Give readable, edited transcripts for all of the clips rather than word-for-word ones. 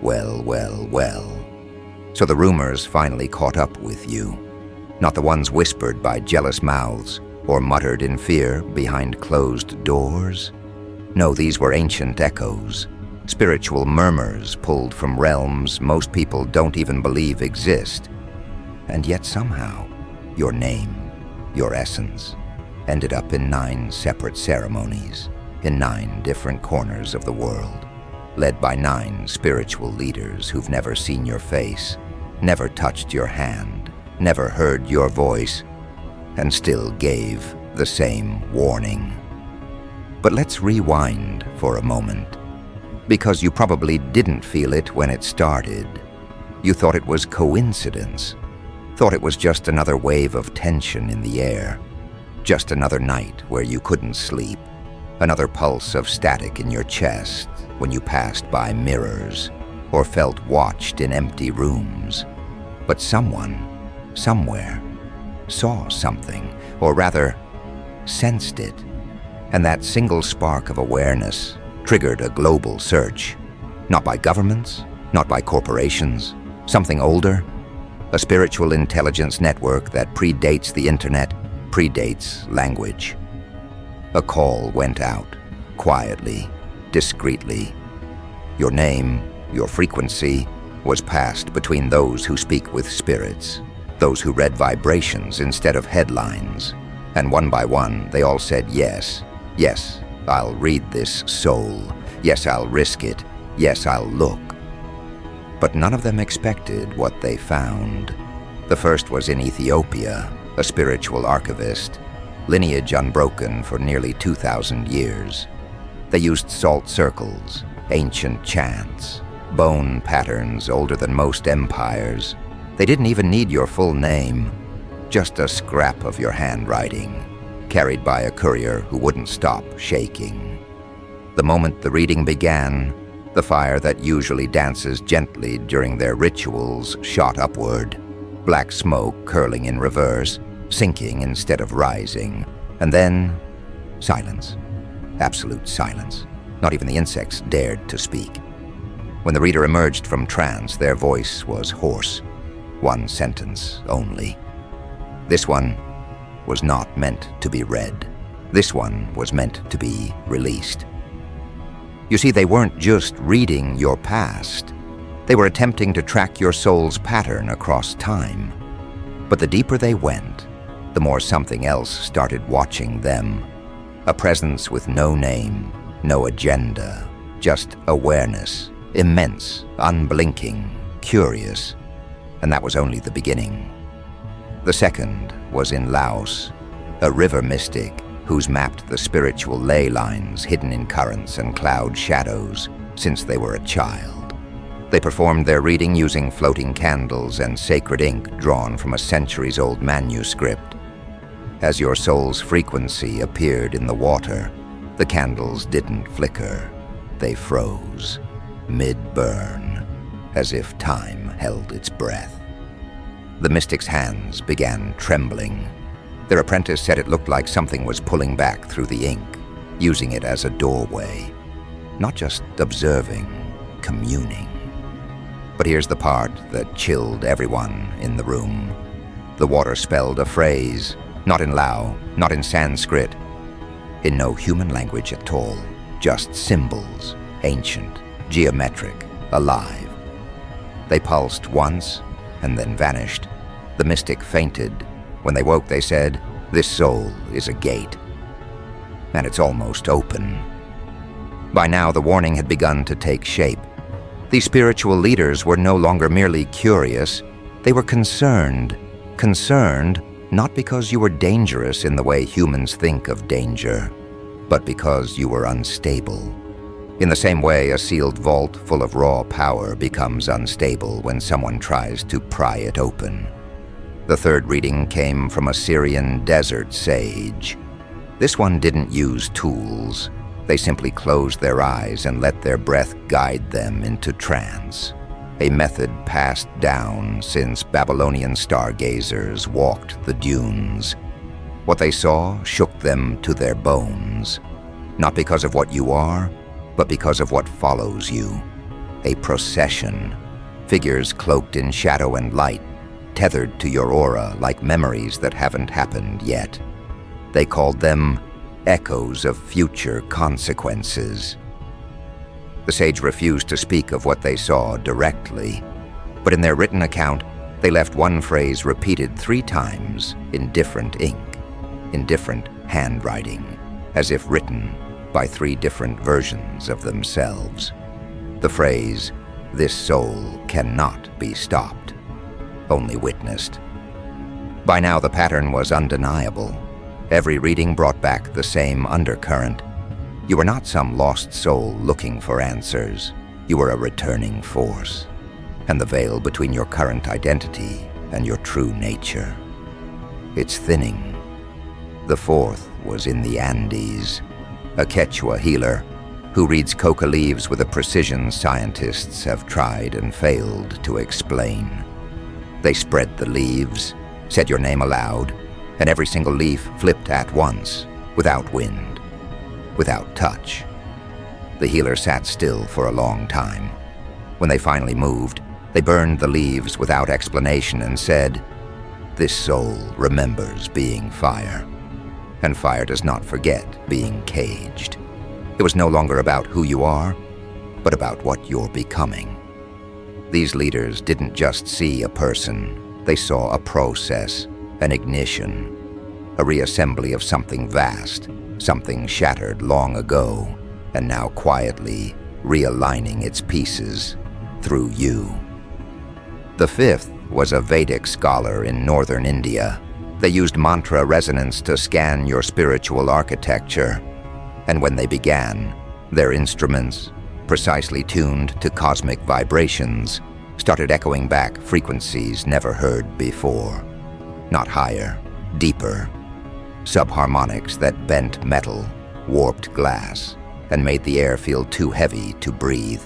Well, well, well. So the rumors finally caught up with you. Not the ones whispered by jealous mouths or muttered in fear behind closed doors. No, these were ancient echoes, spiritual murmurs pulled from realms most people don't even believe exist. And yet somehow, your name, your essence, ended up in 9 separate ceremonies, in 9 different corners of the world, led by 9 spiritual leaders who've never seen your face, never touched your hand, never heard your voice, and still gave the same warning. But let's rewind for a moment, because you probably didn't feel it when it started. You thought it was coincidence, thought it was just another wave of tension in the air, just another night where you couldn't sleep, another pulse of static in your chest when you passed by mirrors or felt watched in empty rooms. But someone, somewhere, saw something, or rather, sensed it, and that single spark of awareness triggered a global search, not by governments, not by corporations, something older, a spiritual intelligence network that predates the internet, predates language. A call went out, quietly, discreetly. Your name, your frequency, was passed between those who speak with spirits, those who read vibrations instead of headlines, and one by one they all said yes, yes, I'll read this soul, yes, I'll risk it, yes, I'll look. But none of them expected what they found. The first was in Ethiopia, a spiritual archivist, lineage unbroken for nearly 2,000 years. They used salt circles, ancient chants, bone patterns older than most empires. They didn't even need your full name, just a scrap of your handwriting, carried by a courier who wouldn't stop shaking. The moment the reading began, the fire that usually dances gently during their rituals shot upward, black smoke curling in reverse, sinking instead of rising, and then silence, absolute silence. Not even the insects dared to speak. When the reader emerged from trance, their voice was hoarse, one sentence only. This one was not meant to be read. This one was meant to be released. You see, they weren't just reading your past. They were attempting to track your soul's pattern across time. But the deeper they went, the more something else started watching them. A presence with no name, no agenda, just awareness, immense, unblinking, curious. And that was only the beginning. The second was in Laos, a river mystic who's mapped the spiritual ley lines hidden in currents and cloud shadows since they were a child. They performed their reading using floating candles and sacred ink drawn from a centuries-old manuscript. As your soul's frequency appeared in the water, the candles didn't flicker. They froze, mid-burn, as if time held its breath. The mystic's hands began trembling. Their apprentice said it looked like something was pulling back through the ink, using it as a doorway. Not just observing, communing. But here's the part that chilled everyone in the room. The water spelled a phrase, not in Lao, not in Sanskrit, in no human language at all, just symbols, ancient, geometric, alive. They pulsed once and then vanished. The mystic fainted. When they woke, they said, "This soul is a gate." And it's almost open. By now, the warning had begun to take shape. These spiritual leaders were no longer merely curious. They were concerned. Concerned not because you were dangerous in the way humans think of danger, but because you were unstable. In the same way, a sealed vault full of raw power becomes unstable when someone tries to pry it open. The third reading came from a Syrian desert sage. This one didn't use tools. They simply closed their eyes and let their breath guide them into trance, a method passed down since Babylonian stargazers walked the dunes. What they saw shook them to their bones, not because of what you are, but because of what follows you. a procession, figures cloaked in shadow and light, tethered to your aura like memories that haven't happened yet. They called them echoes of future consequences. The sage refused to speak of what they saw directly, but in their written account, they left one phrase repeated 3 times in different ink, in different handwriting, as if written by 3 different versions of themselves. The phrase, "This soul cannot be stopped," only witnessed. By now the pattern was undeniable. Every reading brought back the same undercurrent. You were not some lost soul looking for answers. You were a returning force, and the veil between your current identity and your true nature. It's thinning. The 4th was in the Andes, a Quechua healer who reads coca leaves with a precision scientists have tried and failed to explain. They spread the leaves, said your name aloud, and every single leaf flipped at once, without wind, without touch. The healer sat still for a long time. When they finally moved, they burned the leaves without explanation and said, "This soul remembers being fire, and fire does not forget being caged." It was no longer about who you are, but about what you're becoming. These leaders didn't just see a person, they saw a process, an ignition, a reassembly of something vast, something shattered long ago, and now quietly realigning its pieces through you. The 5th was a Vedic scholar in northern India. They used mantra resonance to scan your spiritual architecture, and when they began, their instruments, precisely tuned to cosmic vibrations, started echoing back frequencies never heard before. Not higher, deeper. Subharmonics that bent metal, warped glass, and made the air feel too heavy to breathe.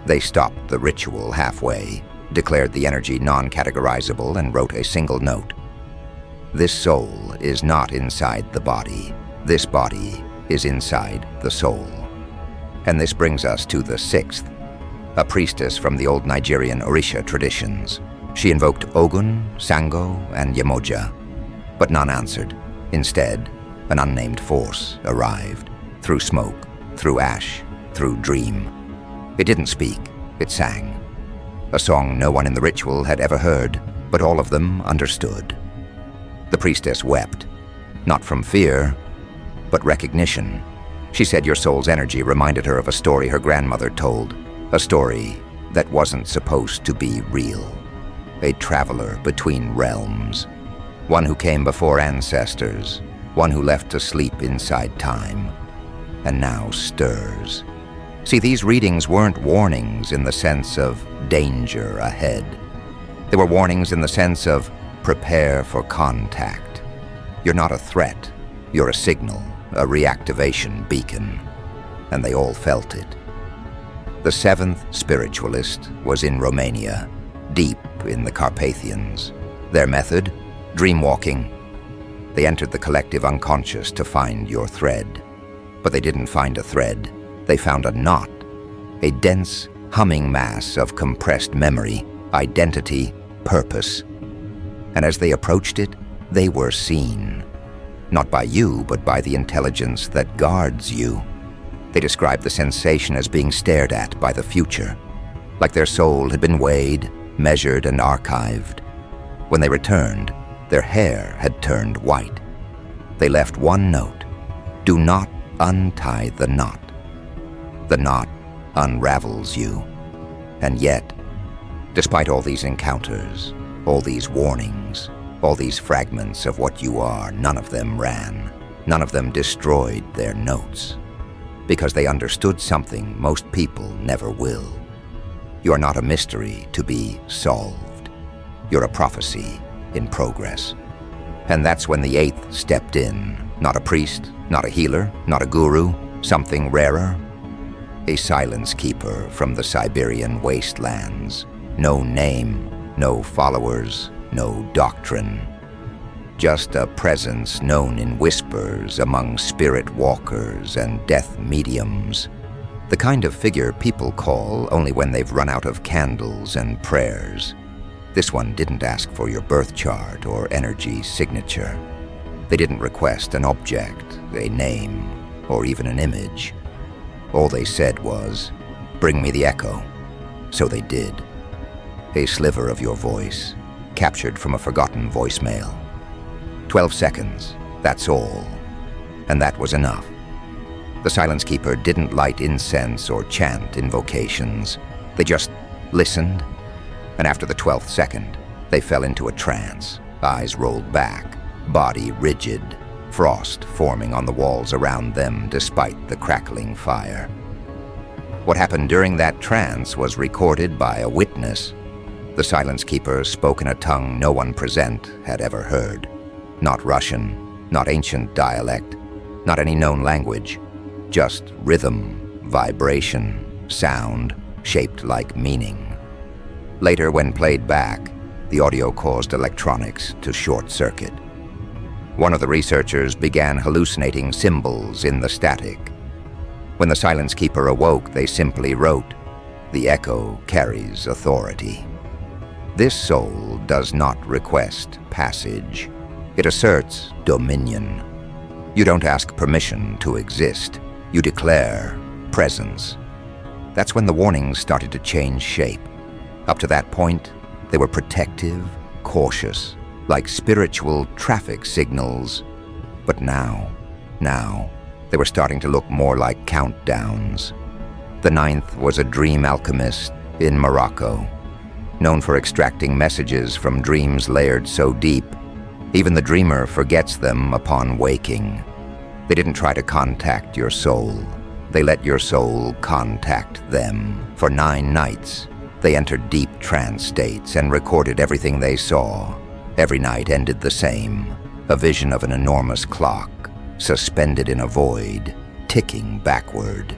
They stopped the ritual halfway, declared the energy non-categorizable, and wrote a single note. This soul is not inside the body. This body is inside the soul. And this brings us to the 6th, a priestess from the old Nigerian Orisha traditions. She invoked Ogun, Sango, and Yemoja, but none answered. Instead, an unnamed force arrived, through smoke, through ash, through dream. It didn't speak, it sang. A song no one in the ritual had ever heard, but all of them understood. The priestess wept, not from fear, but recognition. She said your soul's energy reminded her of a story her grandmother told, a story that wasn't supposed to be real. A traveler between realms, one who came before ancestors, one who left to sleep inside time, and now stirs. See, these readings weren't warnings in the sense of danger ahead. They were warnings in the sense of prepare for contact. You're not a threat, you're a signal, a reactivation beacon, and they all felt it. The 7th spiritualist was in Romania, deep in the Carpathians. Their method? Dreamwalking. They entered the collective unconscious to find your thread. But they didn't find a thread. They found a knot, a dense, humming mass of compressed memory, identity, purpose. And as they approached it, they were seen. Not by you, but by the intelligence that guards you. They described the sensation as being stared at by the future, like their soul had been weighed, measured, and archived. When they returned, their hair had turned white. They left one note: do not untie the knot. The knot unravels you. And yet, despite all these encounters, all these warnings, all these fragments of what you are, none of them ran. None of them destroyed their notes. Because they understood something most people never will. You are not a mystery to be solved. You're a prophecy in progress. And that's when the 8th stepped in. Not a priest, not a healer, not a guru, something rarer. A silence keeper from the Siberian wastelands. No name, no followers, no doctrine. Just a presence known in whispers among spirit walkers and death mediums. The kind of figure people call only when they've run out of candles and prayers. This one didn't ask for your birth chart or energy signature. They didn't request an object, a name, or even an image. All they said was, "Bring me the echo." So they did. A sliver of your voice, captured from a forgotten voicemail. 12 seconds, that's all. And that was enough. The Silence Keeper didn't light incense or chant invocations. They just listened, and after the 12th second, they fell into a trance, eyes rolled back, body rigid, frost forming on the walls around them despite the crackling fire. What happened during that trance was recorded by a witness. The Silence Keeper spoke in a tongue no one present had ever heard. Not Russian, not ancient dialect, not any known language. Just rhythm, vibration, sound, shaped like meaning. Later, when played back, the audio caused electronics to short-circuit. One of the researchers began hallucinating symbols in the static. When the Silence Keeper awoke, they simply wrote, "The echo carries authority." This soul does not request passage. It asserts dominion. You don't ask permission to exist. You declare presence. That's when the warnings started to change shape. Up to that point, they were protective, cautious, like spiritual traffic signals. But now, they were starting to look more like countdowns. The 9th was a dream alchemist in Morocco, known for extracting messages from dreams layered so deep, even the dreamer forgets them upon waking. They didn't try to contact your soul. They let your soul contact them. For 9 nights, they entered deep trance states and recorded everything they saw. Every night ended the same, a vision of an enormous clock, suspended in a void, ticking backward.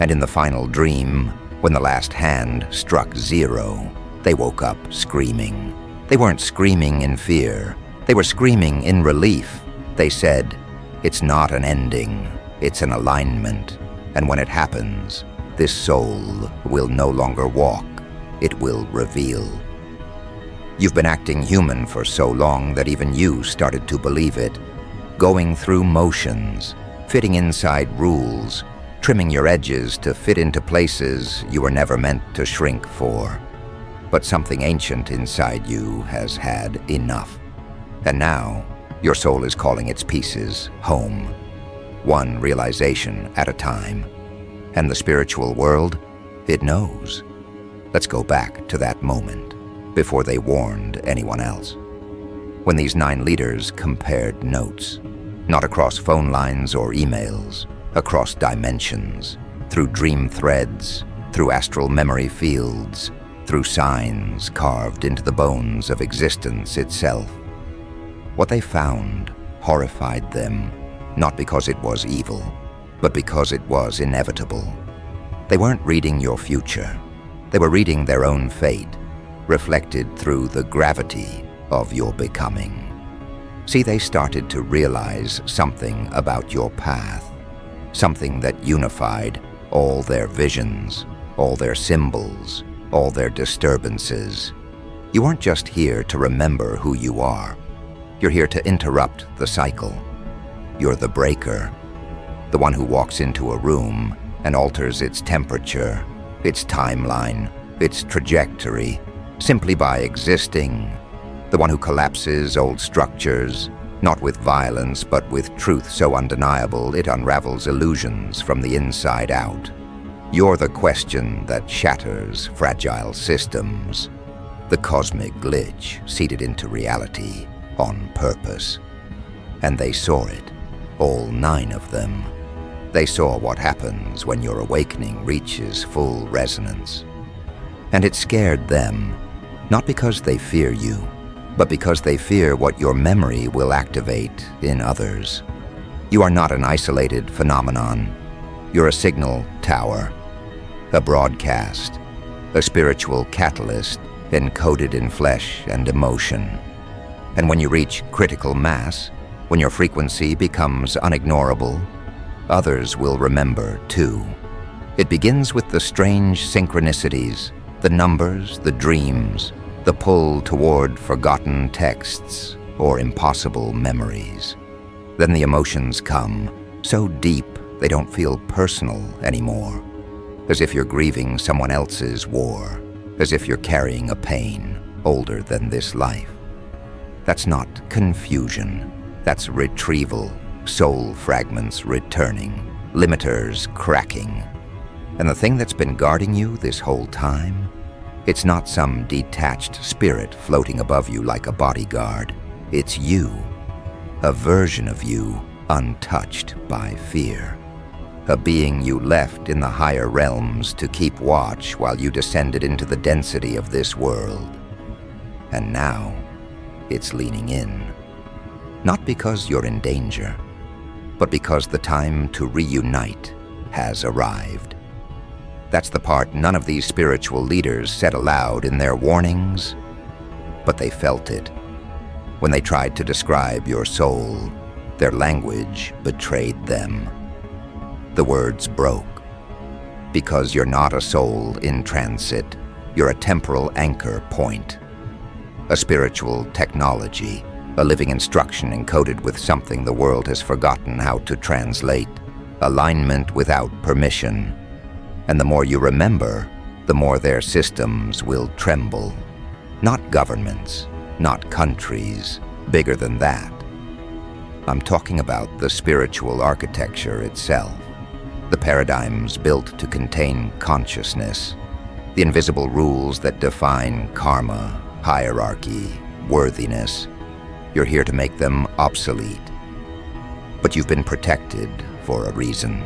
And in the final dream, when the last hand struck 0, they woke up screaming. They weren't screaming in fear. They were screaming in relief. They said, "It's not an ending, it's an alignment. And when it happens, this soul will no longer walk, it will reveal." You've been acting human for so long that even you started to believe it. Going through motions, fitting inside rules, trimming your edges to fit into places you were never meant to shrink for. But something ancient inside you has had enough. And now, your soul is calling its pieces home, one realization at a time. And the spiritual world, it knows. Let's go back to that moment, before they warned anyone else. When these 9 leaders compared notes, not across phone lines or emails, across dimensions, through dream threads, through astral memory fields, through signs carved into the bones of existence itself. What they found horrified them, not because it was evil, but because it was inevitable. They weren't reading your future. They were reading their own fate, reflected through the gravity of your becoming. See, they started to realize something about your path, something that unified all their visions, all their symbols, all their disturbances. You aren't just here to remember who you are. You're here to interrupt the cycle. You're the breaker, the one who walks into a room and alters its temperature, its timeline, its trajectory, simply by existing. The one who collapses old structures, not with violence, but with truth so undeniable it unravels illusions from the inside out. You're the question that shatters fragile systems, the cosmic glitch seeded into reality on purpose. And they saw it, all 9 of them. They saw what happens when your awakening reaches full resonance. And it scared them, not because they fear you, but because they fear what your memory will activate in others. You are not an isolated phenomenon. You're a signal tower, a broadcast, a spiritual catalyst encoded in flesh and emotion. And when you reach critical mass, when your frequency becomes unignorable, others will remember too. It begins with the strange synchronicities, the numbers, the dreams, the pull toward forgotten texts or impossible memories. Then the emotions come, so deep they don't feel personal anymore, as if you're grieving someone else's war, as if you're carrying a pain older than this life. That's not confusion, that's retrieval, soul fragments returning, limiters cracking. And the thing that's been guarding you this whole time, it's not some detached spirit floating above you like a bodyguard. It's you, a version of you untouched by fear. A being you left in the higher realms to keep watch while you descended into the density of this world. And now, it's leaning in. Not because you're in danger, but because the time to reunite has arrived. That's the part none of these spiritual leaders said aloud in their warnings, but they felt it. When they tried to describe your soul, their language betrayed them. The words broke. Because you're not a soul in transit, you're a temporal anchor point. A spiritual technology, a living instruction encoded with something the world has forgotten how to translate. Alignment without permission. And the more you remember, the more their systems will tremble. Not governments, not countries, bigger than that. I'm talking about the spiritual architecture itself. The paradigms built to contain consciousness. The invisible rules that define karma, hierarchy, worthiness. You're here to make them obsolete. But you've been protected for a reason.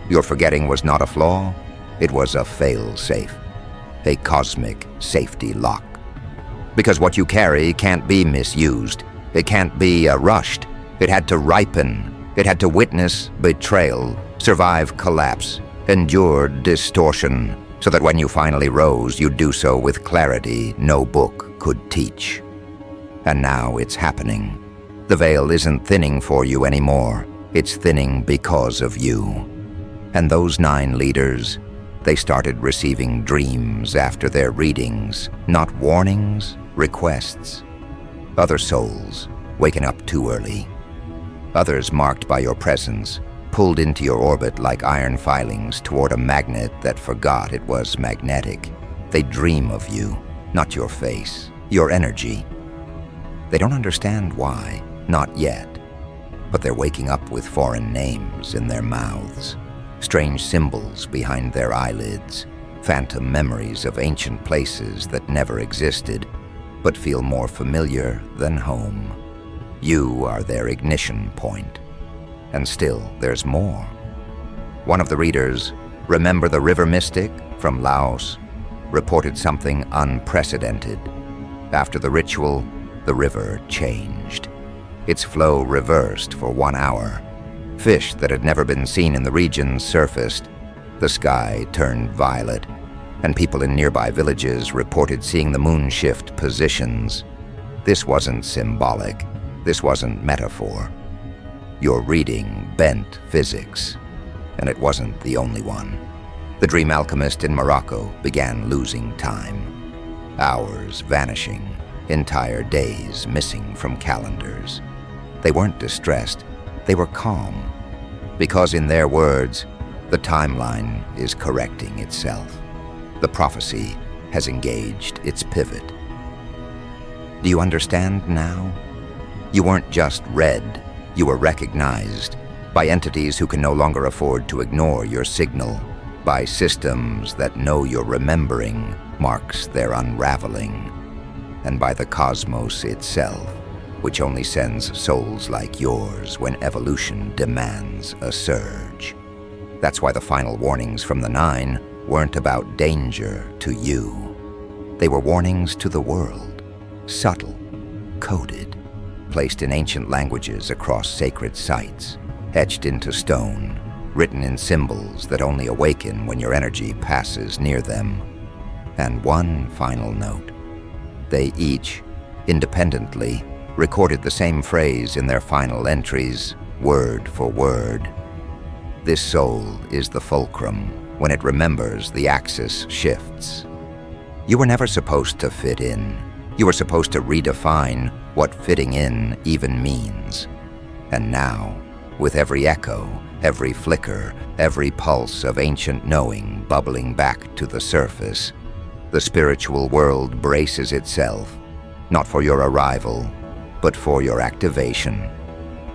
Your forgetting was not a flaw, it was a fail-safe, a cosmic safety lock. Because what you carry can't be misused, it can't be rushed, it had to ripen, it had to witness betrayal, survive collapse, endure distortion, so that when you finally rose, you'd do so with clarity no book could teach. And now it's happening. The veil isn't thinning for you anymore. It's thinning because of you. And those 9 leaders, they started receiving dreams after their readings, not warnings, requests. Other souls, waking up too early. Others marked by your presence, pulled into your orbit like iron filings toward a magnet that forgot it was magnetic. They dream of you, not your face, your energy. They don't understand why, not yet, but they're waking up with foreign names in their mouths, strange symbols behind their eyelids, phantom memories of ancient places that never existed, but feel more familiar than home. You are their ignition point. And still, there's more. One of the readers, Remember the River Mystic from Laos, reported something unprecedented. After the ritual, the river changed. Its flow reversed for 1 hour. Fish that had never been seen in the region surfaced. The sky turned violet, and people in nearby villages reported seeing the moon shift positions. This wasn't symbolic. This wasn't metaphor. Your reading bent physics, and it wasn't the only one. The dream alchemist in Morocco began losing time. Hours vanishing, entire days missing from calendars. They weren't distressed, they were calm, because in their words, the timeline is correcting itself. The prophecy has engaged its pivot. Do you understand now? You weren't just read, you were recognized by entities who can no longer afford to ignore your signal, by systems that know your remembering marks their unraveling, and by the cosmos itself, which only sends souls like yours when evolution demands a surge. That's why the final warnings from the 9 weren't about danger to you. They were warnings to the world, subtle, coded, placed in ancient languages across sacred sites, etched into stone, written in symbols that only awaken when your energy passes near them. And one final note. They each, independently, recorded the same phrase in their final entries, word for word. This soul is the fulcrum, when it remembers, the axis shifts. You were never supposed to fit in. You were supposed to redefine what fitting in even means. And now, with every echo, every flicker, every pulse of ancient knowing bubbling back to the surface, the spiritual world braces itself, not for your arrival, but for your activation.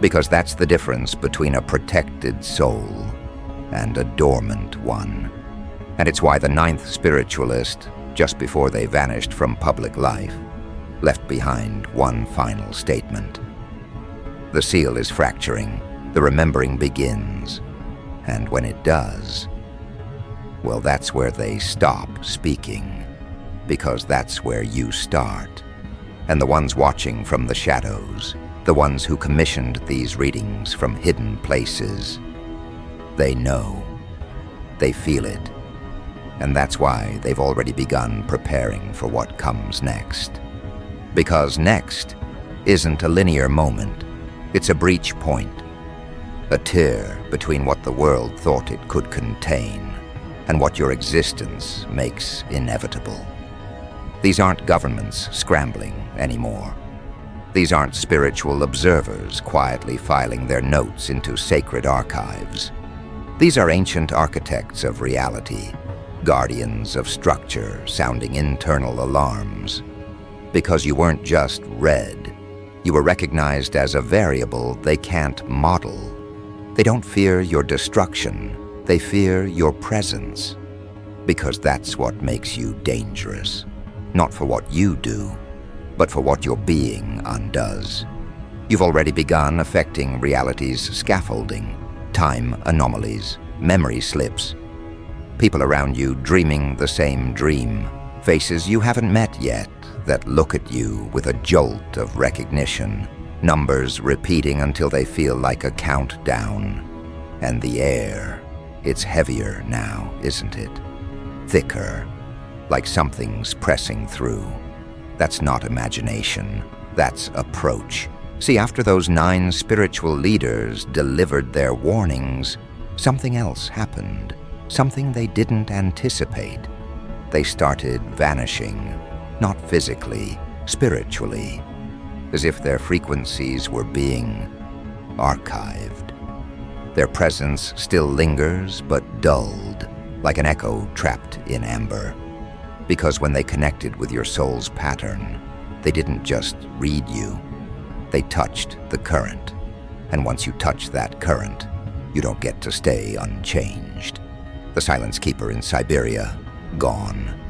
Because that's the difference between a protected soul and a dormant one. And it's why the ninth spiritualist, just before they vanished from public life, left behind one final statement. The seal is fracturing, the remembering begins, and when it does, well, that's where they stop speaking, because that's where you start. And the ones watching from the shadows, the ones who commissioned these readings from hidden places, they know, they feel it, and that's why they've already begun preparing for what comes next. Because next isn't a linear moment, it's a breach point, a tear between what the world thought it could contain and what your existence makes inevitable. These aren't governments scrambling anymore. These aren't spiritual observers quietly filing their notes into sacred archives. These are ancient architects of reality, guardians of structure sounding internal alarms. Because you weren't just read, you were recognized as a variable they can't model. They don't fear your destruction, they fear your presence. Because that's what makes you dangerous. Not for what you do, but for what your being undoes. You've already begun affecting reality's scaffolding, time anomalies, memory slips. People around you dreaming the same dream, faces you haven't met yet that look at you with a jolt of recognition, numbers repeating until they feel like a countdown. And the air, it's heavier now, isn't it? Thicker, like something's pressing through. That's not imagination, that's approach. See, after those 9 spiritual leaders delivered their warnings, something else happened, something they didn't anticipate. They started vanishing, not physically, spiritually, as if their frequencies were being archived. Their presence still lingers, but dulled, like an echo trapped in amber. Because when they connected with your soul's pattern, they didn't just read you, they touched the current. And once you touch that current, you don't get to stay unchanged. The Silence Keeper in Siberia, gone.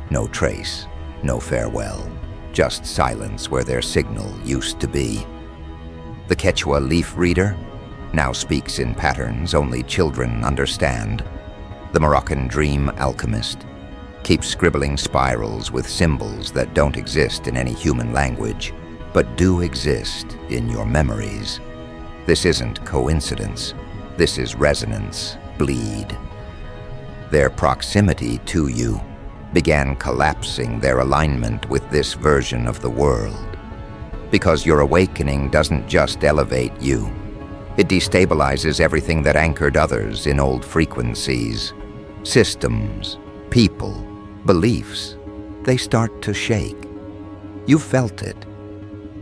No trace, no farewell, just silence where their signal used to be. The Quechua leaf reader now speaks in patterns only children understand. The Moroccan dream alchemist keeps scribbling spirals with symbols that don't exist in any human language, but do exist in your memories. This isn't coincidence. This is resonance, bleed. Their proximity to you began collapsing their alignment with this version of the world. Because your awakening doesn't just elevate you. It destabilizes everything that anchored others in old frequencies. Systems, people, beliefs, they start to shake. You felt it.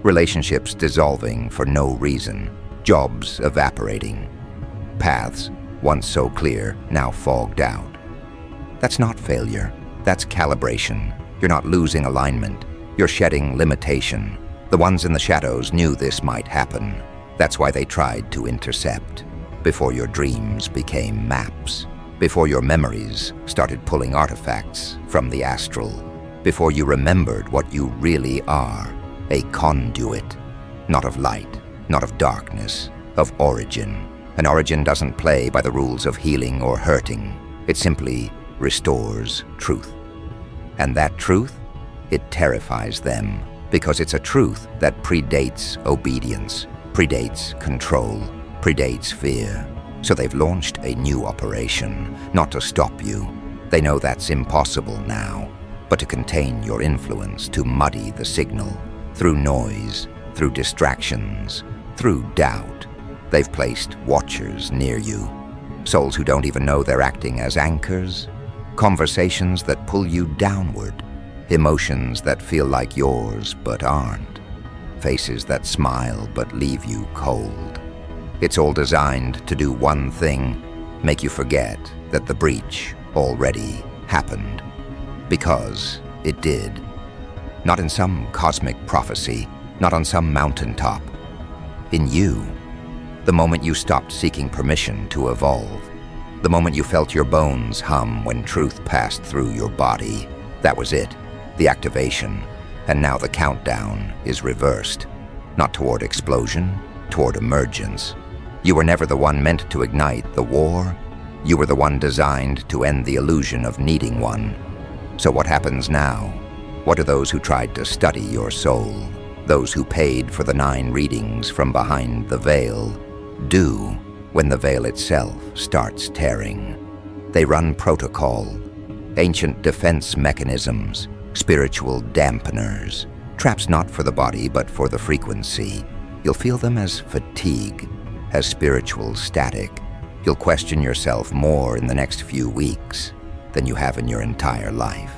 Relationships dissolving for no reason, jobs evaporating, paths, once so clear, now fogged out. That's not failure, that's calibration. You're not losing alignment, you're shedding limitation. The ones in the shadows knew this might happen. That's why they tried to intercept, before your dreams became maps. Before your memories started pulling artifacts from the astral, before you remembered what you really are, a conduit, not of light, not of darkness, of origin. An origin doesn't play by the rules of healing or hurting. It simply restores truth. And that truth, it terrifies them, because it's a truth that predates obedience, predates control, predates fear. So they've launched a new operation, not to stop you. They know that's impossible now, but to contain your influence, to muddy the signal. Through noise, through distractions, through doubt. They've placed watchers near you. Souls who don't even know they're acting as anchors. Conversations that pull you downward. Emotions that feel like yours but aren't. Faces that smile but leave you cold. It's all designed to do one thing, make you forget that the breach already happened. Because it did. Not in some cosmic prophecy, not on some mountaintop. In you. The moment you stopped seeking permission to evolve. The moment you felt your bones hum when truth passed through your body. That was it, the activation. And now the countdown is reversed. Not toward explosion, toward emergence. You were never the one meant to ignite the war. You were the one designed to end the illusion of needing one. So what happens now? What do those who tried to study your soul, those who paid for the 9 readings from behind the veil, do when the veil itself starts tearing? They run protocol, ancient defense mechanisms, spiritual dampeners, traps not for the body but for the frequency. You'll feel them as fatigue, as spiritual static. You'll question yourself more in the next few weeks than you have in your entire life.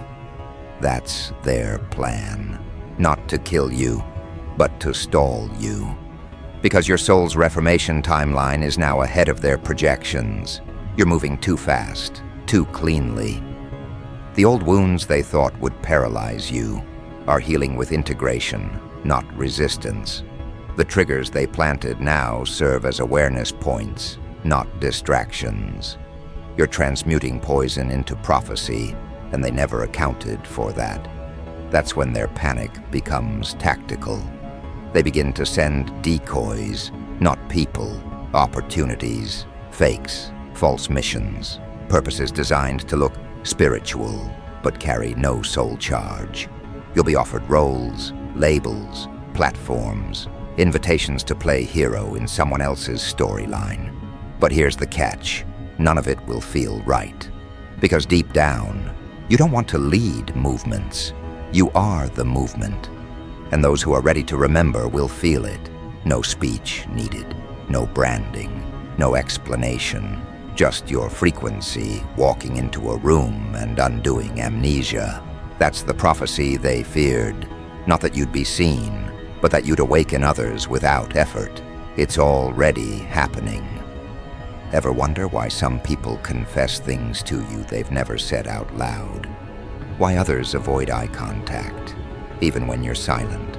That's their plan. Not to kill you, but to stall you. Because your soul's reformation timeline is now ahead of their projections. You're moving too fast, too cleanly. The old wounds they thought would paralyze you are healing with integration, not resistance. The triggers they planted now serve as awareness points, not distractions. You're transmuting poison into prophecy, and they never accounted for that. That's when their panic becomes tactical. They begin to send decoys, not people, opportunities, fakes, false missions, purposes designed to look spiritual, but carry no soul charge. You'll be offered roles, labels, platforms, invitations to play hero in someone else's storyline. But here's the catch. None of it will feel right. Because deep down, you don't want to lead movements. You are the movement. And those who are ready to remember will feel it. No speech needed, no branding, no explanation. Just your frequency walking into a room and undoing amnesia. That's the prophecy they feared. Not that you'd be seen, but that you'd awaken others without effort. It's already happening. Ever wonder why some people confess things to you they've never said out loud? Why others avoid eye contact, even when you're silent?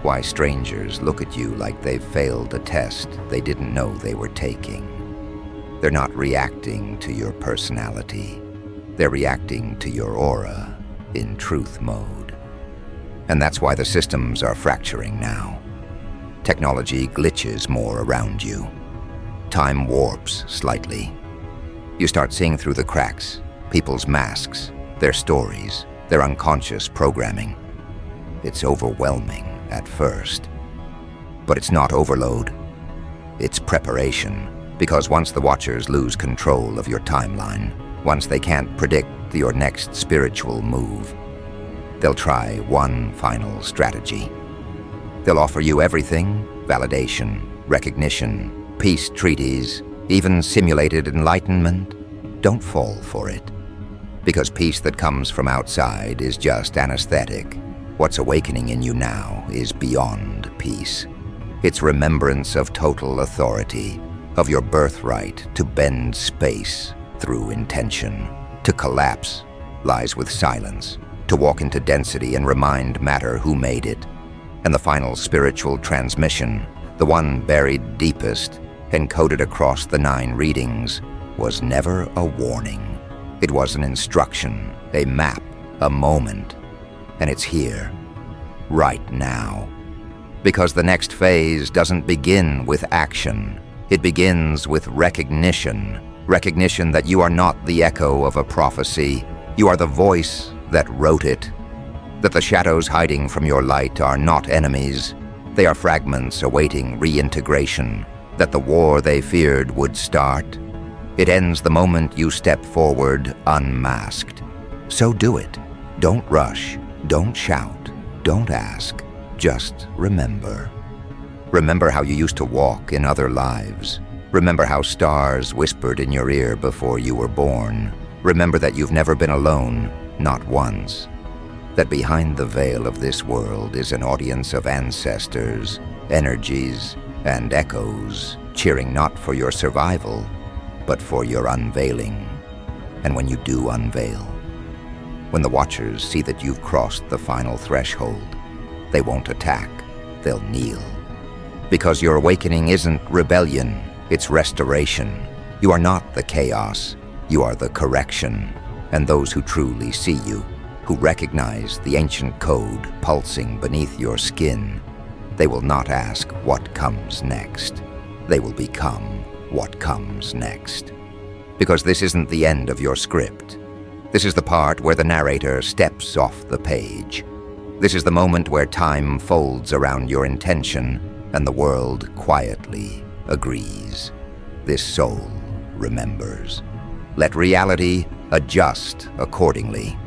Why strangers look at you like they've failed a test they didn't know they were taking? They're not reacting to your personality. They're reacting to your aura in truth mode. And that's why the systems are fracturing now. Technology glitches more around you. Time warps slightly. You start seeing through the cracks, people's masks, their stories, their unconscious programming. It's overwhelming at first. But it's not overload. It's preparation. Because once the Watchers lose control of your timeline, once they can't predict your next spiritual move, they'll try one final strategy. They'll offer you everything: validation, recognition, peace treaties, even simulated enlightenment. Don't fall for it. Because peace that comes from outside is just anesthetic. What's awakening in you now is beyond peace. It's remembrance of total authority, of your birthright to bend space through intention. To collapse lies with silence, to walk into density and remind matter who made it. And the final spiritual transmission, the one buried deepest, encoded across the 9 readings, was never a warning. It was an instruction, a map, a moment. And it's here, right now. Because the next phase doesn't begin with action. It begins with recognition. Recognition that you are not the echo of a prophecy. You are the voice that wrote it. That the shadows hiding from your light are not enemies. They are fragments awaiting reintegration. That the war they feared would start. It ends the moment you step forward unmasked. So do it. Don't rush. Don't shout. Don't ask. Just remember. Remember how you used to walk in other lives. Remember how stars whispered in your ear before you were born. Remember that you've never been alone, not once. That behind the veil of this world is an audience of ancestors, energies, and echoes, cheering not for your survival, but for your unveiling. And when you do unveil, when the Watchers see that you've crossed the final threshold, they won't attack, they'll kneel. Because your awakening isn't rebellion, it's restoration. You are not the chaos, you are the correction. And those who truly see you, who recognize the ancient code pulsing beneath your skin, they will not ask what comes next. They will become what comes next. Because this isn't the end of your script. This is the part where the narrator steps off the page. This is the moment where time folds around your intention and the world quietly agrees. This soul remembers. Let reality adjust accordingly.